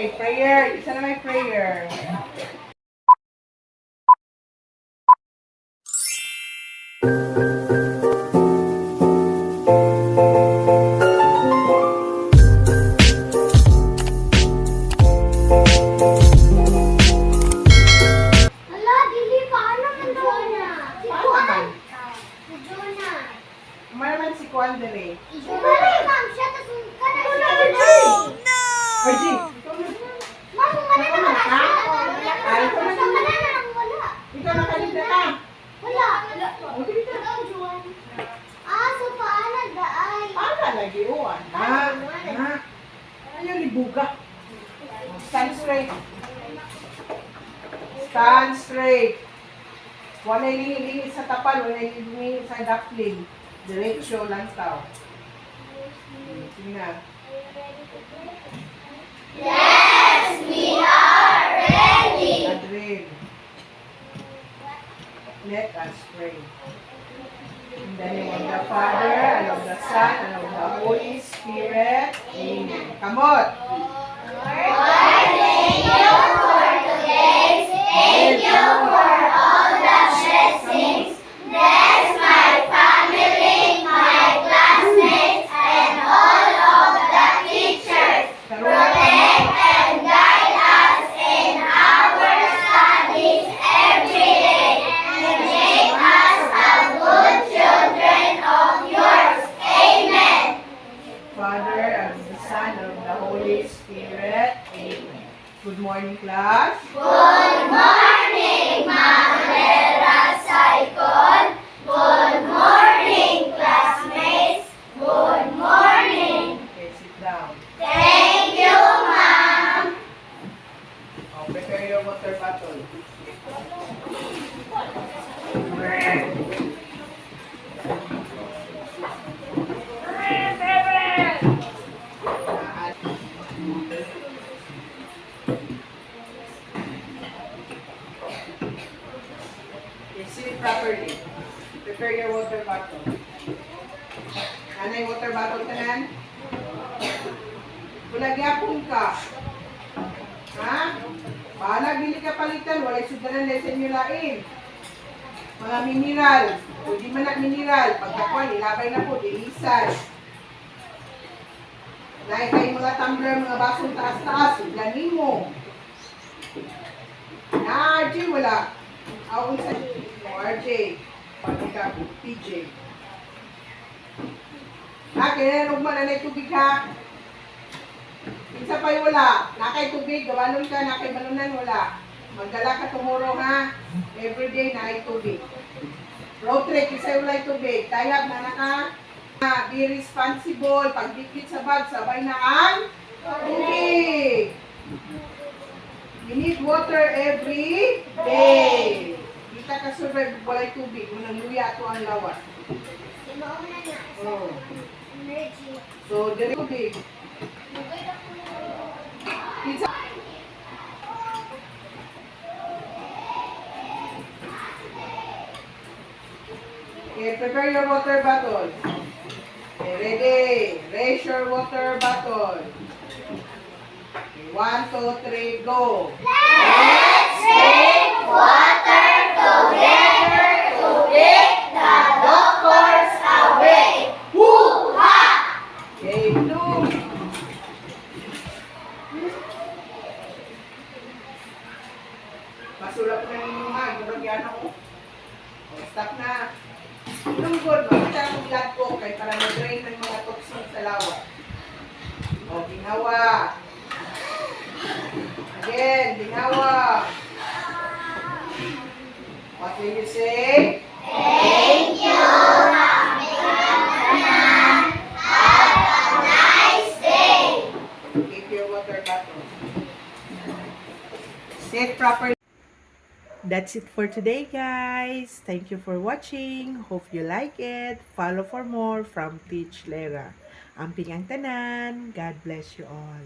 Prayer. Isa na may prayer. Ala, dili pa. Ano man daw? Si Juan. Si Jonah. Maraman si Kwan dali. Dali, ma'am. Siya, tas ka na siya. RG. Ma'am, wala na ba ka? Ay, ito na. Basta wala na lang wala. Ikaw nakalita ka. Wala. Ikaw, Juan. So paano daay? Para lagi uwan. Ha? Ha? Ayaw libuga. Stand straight. Stand straight. Wala lingi-lingi sa tapal, wala lingi sa duckling. Diretso lang tao. Sige na. Yes, we are ready. Adriel. Let us pray. In the name of the Father, and of the Son, and of the Holy Spirit. Amen. Come on. Thank you for today's. Thank you for all the blessings. Bless my family, my classmates, and all of the teachers. Protect and guide us in our studies every day. And make us a good children of yours. Amen. Father, and of the Son, and of the Holy Spirit. Amen. Good morning, class. Good morning, Ma'am Vera Saicon. Good morning, classmates. Good morning. Okay, sit down. Thank you, Ma'am. Oh, prepare your water bottle. Okay, sit properly. Prepare your water bottle. Anay water bottle tanan? Wala gyapon ka. Ha? Bahala bili ka palitan, wala sudanan lesson nyo lain. Mga mineral, o di man na mineral, pagkakuan, ilabay na po, dilisan. Dahil kayo mga tumbler, mga basong taas-taas, ilanin mo. Na, RJ, wala. Ako sa RJ. Pati ka, PJ. Ha, kinanong man na tubig ha. Isa pa'y wala. Nakay tubig, gawanon ka, nakay balunan, wala. Magdala ka tomorrow ha. Everyday na ay tubig. Road trip, isa wala tubig. Tayag na naka. Be responsible. Pagdikit sa bag, sabay na ang tubig. You need water every day. Kita ka survive, walay tubig. Munang luya ito ang lawas. Sinuuna na. Oh. Energy. So, dali tubig. Pizza. Okay, prepare your water bottle. Okay, ready. Raise your water bottle. Okay, 1, 2, 3, go. Let's drink water together to take the doctors away. Hoo-ha! Okay, blue. Masulap na yung mga. Gabagyan ako. O, stop na. Lungkod, makita akong blood ko kay para mag-drain ng mga toxins sa lawa. O, ginawa. Again, ginawa. What will you say? Thank you, Ma'am Vera. Have a nice day. Keep your water bottle. Sit properly. That's it for today, guys. Thank you for watching. Hope you like it. Follow for more from Teach Lera. Amping ang tanan. God bless you all.